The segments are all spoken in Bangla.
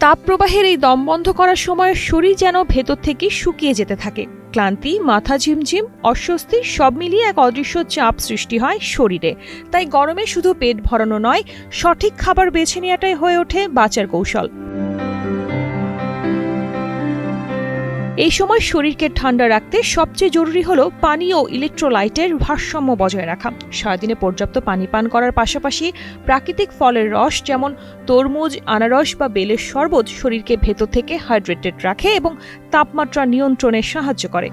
তাপপ্রবাহের এই দম বন্ধ করার সময় শরীর যেন ভেতর থেকে শুকিয়ে যেতে থাকে। ক্লান্তি, মাথা ঝিমঝিম, অস্বস্তি সব মিলিয়ে এক অদৃশ্য চাপ সৃষ্টি হয় শরীরে। তাই গরমে শুধু পেট ভরানো নয়, সঠিক খাবার বেছে নেওয়াটাই হয়ে ওঠে বাঁচার কৌশল। এই সময় শরীরকে ঠান্ডা রাখতে সবচেয়ে জরুরি হলো পানি ও ইলেকট্রোলাইটের ভারসাম্য বজায় রাখা। সারাদিনে পর্যাপ্ত পানি পান করার পাশাপাশি প্রাকৃতিক ফলের রস যেমন তরমুজ, আনারস বা বেলের শরবত শরীরকে ভেতর থেকে হাইড্রেটেড রাখে এবং তাপমাত্রা নিয়ন্ত্রণে সাহায্য করে।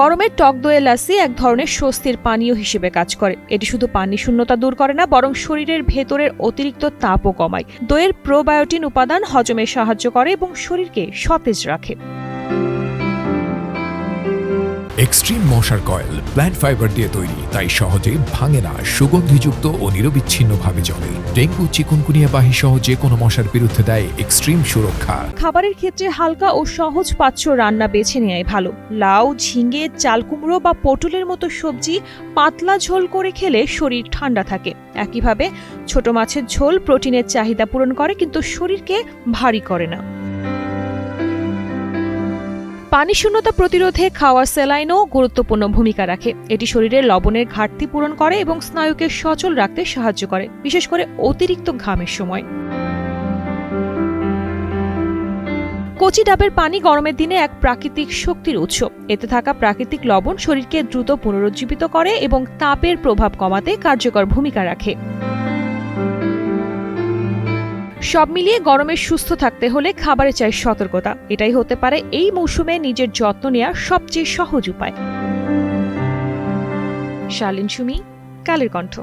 গরমের টক দইয়ের লাসি এক ধরনের স্বস্তির পানীয় হিসেবে কাজ করে। এটি শুধু পানি শূন্যতা দূর করে না, বরং শরীরের ভেতরের অতিরিক্ত তাপও কমায়। দইয়ের প্রোবায়োটিন উপাদান হজমে সাহায্য করে এবং শরীরকে সতেজ রাখে। এক্সট্রিম মশার কয়েল প্ল্যান্ট ফাইবার দিয়ে তৈরি, তাই সহজে ভাঙে না, সুগন্ধিযুক্ত ও নিরবিচ্ছিন্নভাবে জ্বলে। ডেঙ্গু, চিকুনগুনিয়া বাহি সহ যে কোনো মশার বিরুদ্ধে দেয় এক্সট্রিম সুরক্ষা। খাবারের ক্ষেত্রে হালকা ও সহজ পাচ্য রান্না বেছে নেওয়াই ভালো। লাউ, ঝিঙে, চাল কুমড়ো বা পটলের মতো সবজি পাতলা ঝোল করে খেলে শরীর ঠান্ডা থাকে। একইভাবে ছোট মাছের ঝোল প্রোটিনের চাহিদা পূরণ করে, কিন্তু শরীরকে ভারী করে না। পানি শূন্যতা প্রতিরোধে খাওয়ার স্যালাইনও গুরুত্বপূর্ণ ভূমিকা রাখে। এটি শরীরের লবণের ঘাটতি পূরণ করে এবং স্নায়ুকে সচল রাখতে সাহায্য করে, বিশেষ করে অতিরিক্ত ঘামের সময়। কচি ডাবের পানি গরমের দিনে এক প্রাকৃতিক শক্তির উৎস। এতে থাকা প্রাকৃতিক লবণ শরীরকে দ্রুত পুনরুজ্জীবিত করে এবং তাপের প্রভাব কমাতে কার্যকর ভূমিকা রাখে। সব মিলিয়ে গরমে সুস্থ থাকতে হলে খাবারে চাই সতর্কতা। এটাই হতে পারে এই মৌসুমে নিজের যত্ন নেওয়ার সবচেয়ে সহজ উপায়। শালীন সুমি, কালের কণ্ঠ।